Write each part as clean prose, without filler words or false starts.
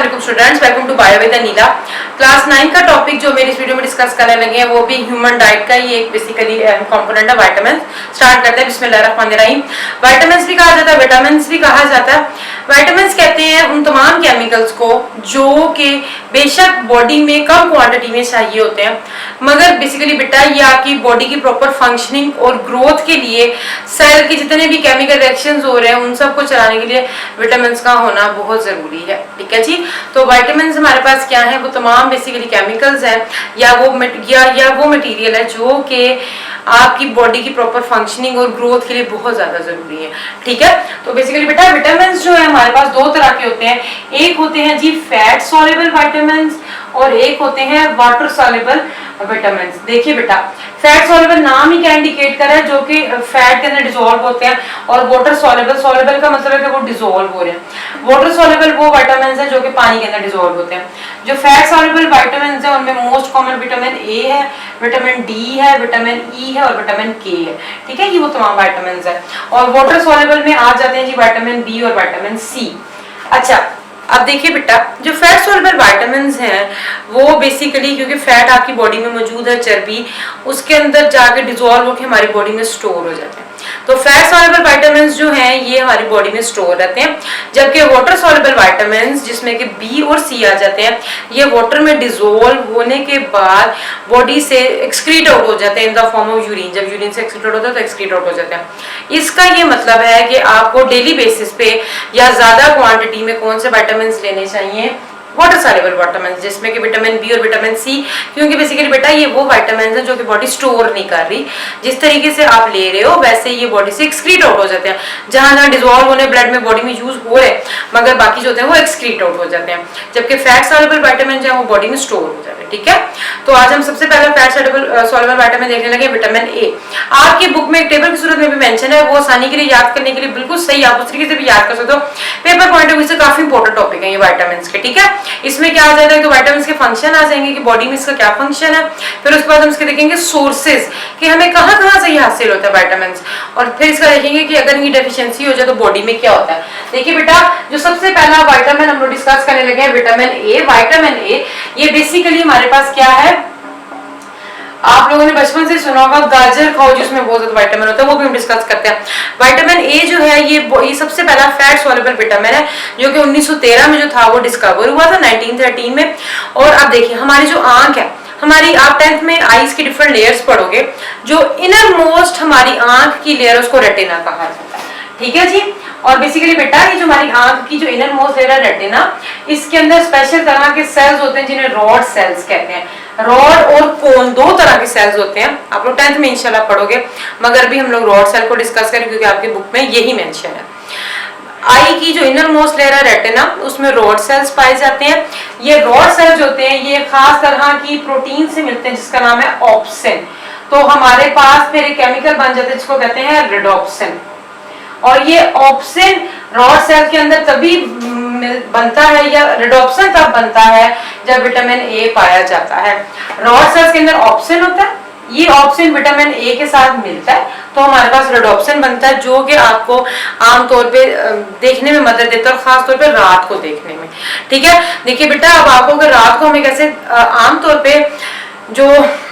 वालेकुम students, welcome to bio with Neela. Class 9 का topic जो मेरी इस वीडियो में डिस्कस करने लगे हैं वो भी ह्यूमन डाइट का ही एक बेसिकली कंपोनेंट है, विटामिन। स्टार्ट करते हैं बिस्मिल्लाहिर्रहमानिर्रहीम। विटामिन्स भी कहा जाता है, विटामिन्स भी कहा जाता है। विटामिन्स कहते हैं उन तमाम केमिकल्स को जो कि बेशक बॉडी में कम क्वांटिटी में चाहिए होते हैं, मगर बेसिकली बेटा ये आपकी बॉडी की प्रॉपर फंक्शनिंग और ग्रोथ के लिए सेल के जितने भी केमिकल रिएक्शंस हो रहे हैं उन सबको चलाने के लिए विटामिन्स का होना बहुत जरूरी है। ठीक है जी। तो विटामिन्स हमारे पास क्या है, वो तमाम बेसिकली केमिकल्स हैं या वो मटेरियल है जो कि आपकी बॉडी की प्रॉपर फंक्शनिंग और ग्रोथ के लिए बहुत ज्यादा जरूरी है। ठीक है। तो बेसिकली बेटा विटामिन्स जो है हमारे पास दो तरह के होते हैं, एक होते हैं जी फैट सॉल्युबल विटामिन्स और एक होते हैं वाटर सॉल्युबल विटामिन्स। देखिए बेटा फैट सॉल्युबल नाम ही क्या इंडिकेट कर रहा है, जो कि फैट के अंदर डिसॉल्व होते हैं, और वाटर सॉल्युबल, सॉल्युबल का मतलब है कि वो डिसॉल्व हो रहे हैं। वाटर सॉल्युबल वो विटामिन्स हैं जो कि पानी के अंदर डिसॉल्व होते हैं। जो फैट सॉल्युबल विटामिन्स हैं उनमें मोस्ट कॉमन विटामिन ए है, विटामिन डी है, विटामिन ई है और विटामिन के है। ठीक है, ये वो तमाम विटामिन्स है। और वाटर सॉल्युबल में आ जाते हैं जी विटामिन बी और विटामिन सी। अच्छा, अब देखिए बेटा जो फैट सॉल्युबल विटामिन्स हैं वो बेसिकली क्योंकि फैट आपकी बॉडी में मौजूद है, चर्बी उसके अंदर जाके डिसॉल्व होकर हमारी बॉडी में स्टोर हो जाते हैं। तो फैट सॉल्युबल विटामिन्स जो हैं ये हमारी बॉडी में स्टोर रहते हैं, जबकि वाटर सॉल्युबल विटामिन्स जिसमें कि बी और सी आ जाते हैं ये वाटर में डिसॉल्व होने के बाद बॉडी से एक्सक्रीट आउट हो जाते हैं in the form of urine. जब यूरिन से एक्सक्रीट होता है तो एक्सक्रीट आउट हो जाते हैं। इसका ये मतलब है कि आपको डेली बेसिस पे या ज्यादा क्वांटिटी में कौन से विटामिन्स लेने चाहिए, वाटर सॉल्युबल विटामिन्स जिसमें कि विटामिन बी और विटामिन सी, क्योंकि बेसिकली बेटा ये वो विटामिन्स हैं जो कि बॉडी स्टोर नहीं कर रही। जिस तरीके से आप ले रहे हो वैसे ये बॉडी से एक्सक्रीट आउट हो जाते हैं, जहां जहां डिसॉल्व होने ब्लड में बॉडी में यूज हो रहे मगर बाकी जो होते हैं वो एक्सक्रीट आउट हो जाते हैं, जबकि फैट सॉल्युबल विटामिन जो है वो बॉडी में स्टोर हो जाते हैं। ठीक है, तो आज हम सबसे पहले फैट सॉल्युबल विटामिन देखने लगे विटामिन ए। आपकी बुक में एक टेबल की सूरत में भी मेंशन है, वो आसानी के लिए याद करने के लिए बिल्कुल सही, आप उस तरीके से भी याद कर सकते हो। पेपर पॉइंट ऑफ व्यू से काफी इंपॉर्टेंट टॉपिक है ये विटामिन्स के। ठीक है, इसमें क्या आ जाएगा, तो विटामिन्स के फंक्शन आ जाएंगे कि बॉडी में इसका क्या फंक्शन है, फिर उसके बाद हम इसके देखेंगे सोर्सेज कि हमें कहां कहां से ये हासिल होता है विटामिन्स, और फिर इसका देखेंगे कि अगर इनकी डेफिशिएंसी हो जाए तो बॉडी में क्या होता है। देखिए बेटा जो सबसे पहला विटामिन हम लोग डिस्कस करने लगे हैं विटामिन ए। विटामिन ए ये बेसिकली हमारे पास क्या है, आप लोगों ने बचपन से सुना होगा गाजर खाओ जिसमें बहुत ज्यादा विटामिन होता है, वो भी हम डिस्कस करते हैं। विटामिन ए जो है ये सबसे पहला फैट सॉल्युबल विटामिन है जो कि 1913 में जो था वो डिस्कवर हुआ था 1913 में। और अब देखिए हमारी जो आंख है, हमारी आप 10th में आईज की डिफरेंट लेयर्स पढ़ोगे, जो इनर मोस्ट हमारी आंख की लेयर उसको रेटिना कहा जाता है। ठीक है जी। और बेसिकली बेटा ये जो हमारी आंख की जो इनर मोस्ट लेयर है रेटिना, इसके अंदर स्पेशल तरह के सेल्स होते हैं जिन्हें रॉड सेल्स कहते हैं। रॉड और कोन दो तरह के सेल्स होते हैं, आप लोग 10th में इंशाल्लाह पढ़ोगे, मगर भी हम लोग रॉड सेल को डिस्कस करें क्योंकि आपकी बुक में यही मेंशन है। आई की जो इनर मोस्ट लेयर है रेटिना उसमें रॉड सेल्स पाए जाते हैं। ये रॉड सेल्स होते हैं ये खास तरह की प्रोटीन से मिलते हैं जिसका नाम है ऑप्सिन। तो हमारे पास फिर एक केमिकल बन जाता है जिसको कहते हैं रिडोप्सिन, और ये ऑप्सिन रॉड सेल के अंदर तभी बनता है या रिडोप्सिन तब बनता है जब विटामिन ए पाया जाता है। रॉड सेल्स के अंदर ऑप्सिन होता है, ये ऑप्सिन विटामिन ए के साथ मिलता है तो हमारे पास रिडोप्सिन बनता है जो कि आपको आमतौर पे देखने में मदद देता है, और खासतौर पे रात को देखने में। ठीक है, देखिए बेटा अब आपको अगर रात को हमें कैसे आमतौर पे जो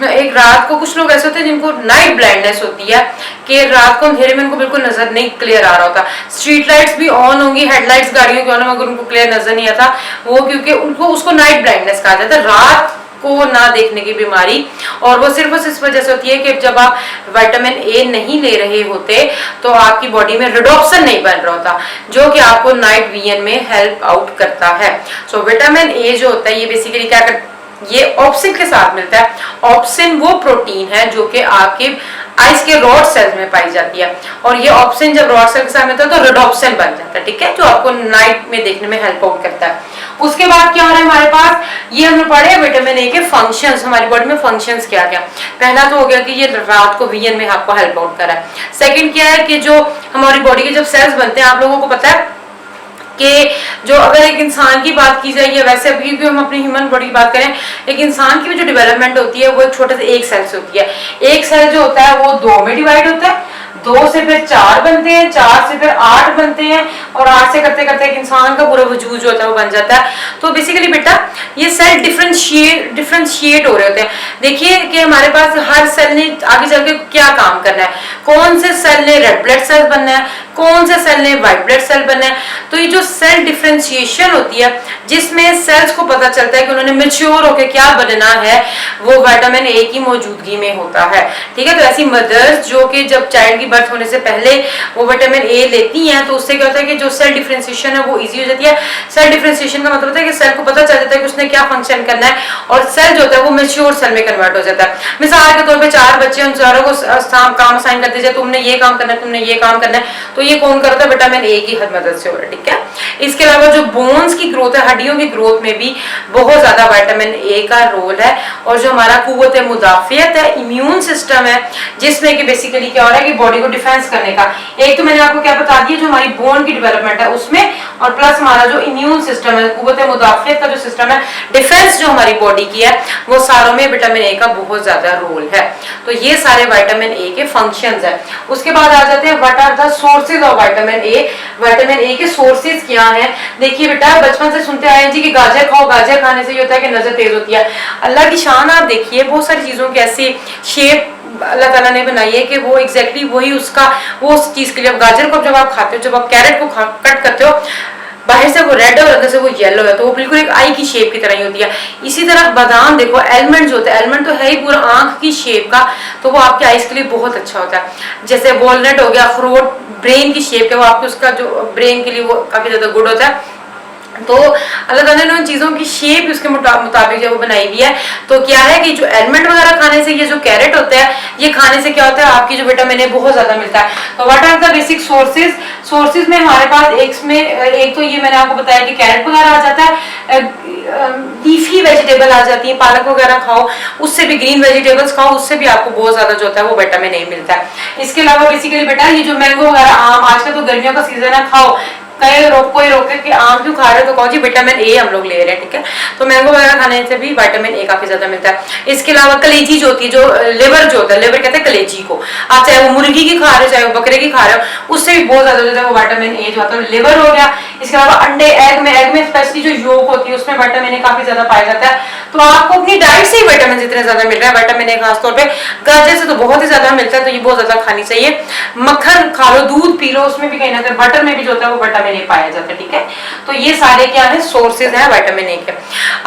एक रात को कुछ लोग ऐसे होते हैं जिनको नाइट ब्लाइंडनेस होती है कि रात को अंधेरे में उनको बिल्कुल नजर नहीं क्लियर आ रहा होता, स्ट्रीट लाइट्स भी ऑन होंगी, हेडलाइट्स गाड़ियों की ऑन मगर उनको क्लियर नजर नहीं आता, वो क्योंकि उनको उसको नाइट ब्लाइंडनेस कहा जाता है, रात को ना देखने की बीमारी। और वो सिर्फ इस वजह से होती है कि जब आप विटामिन ए नहीं ले रहे होते तो आपकी बॉडी में रिडोप्सिन नहीं बन रहा होता जो कि आपको नाइट विजन में हेल्प आउट करता है। सो विटामिन ए जो होता है ये बेसिकली क्या करता है, ये ऑप्सिन के साथ मिलता है। ऑप्सिन वो प्रोटीन है जो कि आपके आइस के रॉड सेल्स में पाई जाती है, और ये ऑप्सिन जब रॉड सेल के साथ मिलता है तो रिडोप्सिन बन जाता है। ठीक है, जो आपको नाइट में देखने में हेल्प आउट करता है। उसके बाद क्या हो रहा है हमारे पास, ये हमने पढ़े विटामिन ए के फंक्शंस, हमारी बॉडी में फंक्शंस क्या क्या। पहला तो हो गया कि ये रात को विजन में आपको हेल्प आउट कर रहा है। सेकंड क्या है कि जो हमारी बॉडी के जब सेल्स बनते हैं, आप लोगों को पता है कि जो अगर एक इंसान की बात की जाए या वैसे अभी क्योंकि हम अपनी ह्यूमन बॉडी की बात करें, एक इंसान की भी जो डेवलपमेंट होती है वो एक छोटे से एक सेल से होती है। एक सेल जो होता है वो दो में डिवाइड होता है, 2 से फिर 4 बनते हैं, 4 से फिर 8 बनते हैं, और 8 से करते करते एक इंसान का पूरा वजूद जो होता है वो बन जाता है। तो बेसिकली बेटा ये सेल डिफरेंशिएट हो रहे होते हैं। देखिए कि हमारे पास हर सेल ने आगे चल के क्या काम करना है, कौन से सेल ने रेड ब्लड सेल बनना है, कौन से सेल ने व्हाइट ब्लड सेल बनना है। तो ये जो सेल डिफरेंशिएशन होती है जिसमें सेल्स को पता चलता है कि उन्होंने मैच्योर होकर क्या बनना है, वो विटामिन ए की मौजूदगी में होता है। ठीक है, तो ऐसी मदर्स जो कि जब चाइल्ड की बर्थ होने से पहले वो विटामिन ए लेती हैं तो उससे क्या होता है कि जो सेल डिफरेंशिएशन है वो इजी हो जाती है। सेल डिफरेंशिएशन का मतलब होता है कि सेल को पता चल जाता है कि उसने क्या फंक्शन करना है, और सेल जो होता है वो मैच्योर सेल में कन्वर्ट हो जाता है। मिसाल के तौर पे 4 बच्चे, उन चारों को काम असाइन कर दीजिए, तुमने ये काम करना है, तुमने ये काम करना है, तो ये कौन करता है, विटामिन ए की मदद से हो रहा है। ठीक है, इसके अलावा जो बोन्स की ग्रोथ है, हड्डियों की ग्रोथ में भी बहुत ज्यादा विटामिन ए का रोल है। और जो हमारा कुव्वत मुदाफियत है, इम्यून सिस्टम है, जिसमें कि बेसिकली क्या हो रहा है कि बॉडी को डिफेंस करने का, एक तो मैंने आपको क्या बता दिया जो हमारी बोन की डेवलपमेंट है उसमें, और प्लस हमारा जो इम्यून सिस्टम है, कुव्वत मुदाफियत का जो सिस्टम है, डिफेंस जो हमारी बॉडी की है, वो सारों में विटामिन ए का बहुत ज्यादा रोल है। तो ये सारे विटामिन ए के फंक्शंस है। उसके बाद आ जाते हैं what are the sources of vitamin A. Vitamin A के सोर्सेज क्या हैं? देखिए बेटा बचपन से सुनते आए हैं जी कि गाजर खाओ, गाजर खाने से ये होता है कि नजर तेज होती है। अल्लाह की शान आप देखिए, बहुत सारी चीजों की ऐसी शेप अल्लाह ताला ने बनाई है कि वो एग्जैक्टली वही उसका वो उस चीज के लिए। गाजर को जब आप खाते हो, जब आप कैरेट को कट करते हो, बाहर से वो रेड है और अंदर से वो येलो है, तो वो बिल्कुल एक आई की शेप की तरह ही होती है। इसी तरह बादाम देखो, एलमंड जो होता है, एलमंड तो है ही पूरा आंख की शेप का, तो वो आपके आइज के लिए बहुत अच्छा होता है। जैसे वॉलनट हो गया, अखरोट ब्रेन की शेप है, वो आपके उसका जो ब्रेन के लिए वो काफी ज्यादा गुड होता है। तो अल्लाह ताला ने उन चीजों की शेप उसके मुताबिक जो वो बनाई हुई है। तो क्या है कि जो एलमंड वगैरह खाने से, ये जो कैरेट होता है, ये खाने से क्या होता है, आपकी जो विटामिन ए बहुत ज्यादा मिलता है। तो what are the basic sources में हमारे पास एक तो ये मैंने आपको बताया कि कैरेट वगैरह आ जाता है, लीफी वेजिटेबल आ जाती है, पालक वगैरह खाओ, उससे भी ग्रीन वेजिटेबल्स खाओ, उससे भी आपको बहुत ज्यादा जो होता है वो विटामिन ए मिलता है। इसके अलावा बेसिकली बेटा ये जो मैंगो वगैरह, आम, आजकल तो गर्मियों का सीजन है, खाओ। कोई रोके कि आम क्यों खा रहे हो, तो कौन जी विटामिन ए हम लोग ले रहे हैं। ठीक है, तो मैंगो वगैरह खाने से भी विटामिन ए काफी ज्यादा मिलता है। इसके अलावा कलेजी जो होती है, जो लिवर जो होता है, लिवर कहते हैं कलेजी को, आप चाहे वो मुर्गी की खा रहे हो चाहे वो बकरे की खा रहे हो, उससे भी बहुत ज्यादा जो है वो विटामिन ए जो होता है लिवर हो गया। इसके अलावा अंडे, एग में स्पेशली जो योग होती है उसमें विटामिन ए काफी ज्यादा पाया जाता है। तो आपको अपनी डाइट से ही विटामिन इतने ज्यादा मिल रहा है, विटामिन ए खासतौर पर गाजर से तो बहुत ही ज्यादा मिलता है, तो ये बहुत ज्यादा खानी चाहिए। मक्खन खा लो, दूध पी लो, उसमें भी कहीं ना कहीं बटर में भी जो होता है वो विटामिन ए पाया जाता है। ठीक है, तो ये सारे क्या है, सोर्सेज हैं विटामिन ए के।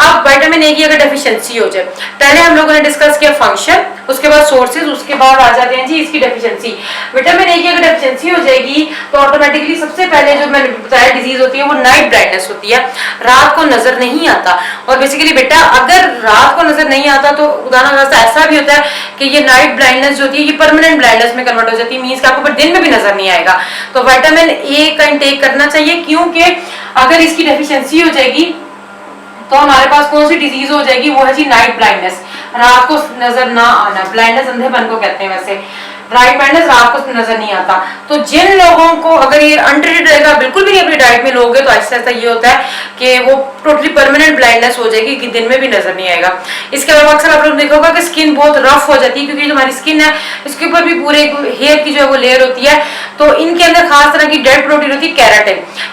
अब विटामिन ए की अगर डेफिशिएंसी हो जाए, पहले हम लोगों ने डिस्कस किया फंक्शन, उसके बाद सोर्सेज, उसके बाद आ जाते हैं जी इसकी डेफिशिएंसी। विटामिन ए की अगर डेफिशिएंसी हो जाएगी तो ऑटोमेटिकली सबसे पहले जो मैंने बताया डिजीज होती है वो नाइट ब्लाइंडनेस होती है, रात को नजर नहीं आता। और बेसिकली बेटा अगर रात को नजर नहीं आता तो उदाहरण ऐसा भी होता है कि ये नाइट ब्लाइंडनेस जो होती है ये परमानेंट ब्लाइंडनेस में कन्वर्ट हो जाती है, मींस कि आपको दिन में भी नजर नहीं आएगा। तो विटामिन ए का इंटेक करना चाहिए, क्योंकि अगर इसकी डेफिशिएंसी हो जाएगी तो हमारे पास कौन सी डिजीज हो जाएगी, वो है जी नाइट ब्लाइंडनेस, रात को नजर ना आना। ब्लाइंडनेस अंधेपन को कहते हैं वैसे, राइट ब्लाइंडनेस रात को नजर नहीं आता। तो जिन लोगों को अगर ये अनट्रीटेड रहेगा, बिल्कुल भी नहीं अपनी डाइट में लोगे, तो ऐसा ऐसा ये होता है कि वो टोटली परमानेंट ब्लाइंडनेस हो जाएगी कि दिन में भी नजर नहीं आएगा। इसके अलावा अक्सर आप लोग देखोगे कि स्किन बहुत रफ हो जाती है, क्योंकि जो हमारी स्किन है इसके ऊपर भी पूरे हेयर की जो है वो लेयर होती है, तो इनके अंदर खास तरह की डेड प्रोटीन होती है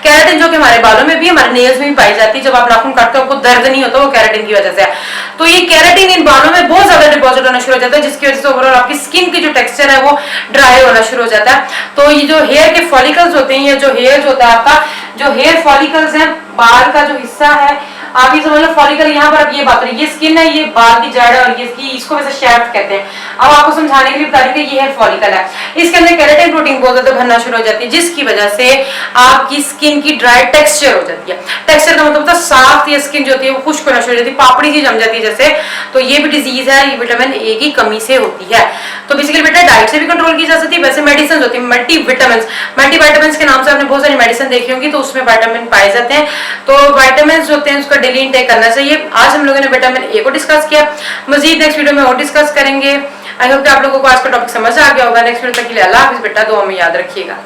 कैराटिन जो कि हमारे बालों में भी, हमारे नेल्स में भी पाई जाती है। जब आप नाखून काटते हो आपको दर्द नहीं होता, वो कैराटिन की वजह से है। तो ये कैराटिन इन बालों में बहुत ज्यादा डिपॉजिट होना शुरू हो जाता है, जिसकी वजह से ओवरऑल आपकी स्किन की जो टेक्सचर है वो ड्राई होना शुरू हो जाता है। तो ये जो हेयर के फॉलिकल्स होते हैं, या जो हेयर जो होता है आपका, जो हेयर फॉलिकल्स है, बाल का जो हिस्सा है, आप ये समझ लो फॉलिकल, यहाँ पर अब ये बात रही, ये स्किन है, ये बाल की जड़ है, और ये इसको वैसे शैफ्ट कहते हैं। अब आपको समझाने के लिए बता रही हूँ कि ये हेयर फॉलिकल है, इसके अंदर केराटिन प्रोटीन बहुत ज्यादा भरना शुरू हो जाती है, जिसकी वजह से आपकी स्किन की ड्राई टेक्सचर हो जाती है। टेक्सचर का मतलब होता है साफ, ये स्किन जो होती है वो खुश्क होना शुरू हो जाती है, पापड़ी सी जम जाती है जैसे। तो ये भी डिजीज है, ये विटामिन ए की कमी से होती है। तो बेसिकली बेटा डाइट से भी कंट्रोल की जा सकती है। वैसे मेडिसिन होती है मल्टीविटामिन के नाम से आपने बहुत सारी मेडिसिन देखी होंगी, तो उसमें विटामिन पाए जाते हैं। तो विटामिन होते हैं उसका डेली इंटेक करना चाहिए। आज हम लोगों ने विटामिन ए को डिस्कस किया, मजीद नेक्स्ट वीडियो में और डिस्कस करेंगे। आई होप कि आप लोगों को आज का टॉपिक समझ आ गया होगा। नेक्स्ट वीडियो तक के लिए अल्लाह हाफिज़ बेटा, दुआ में याद रखिएगा।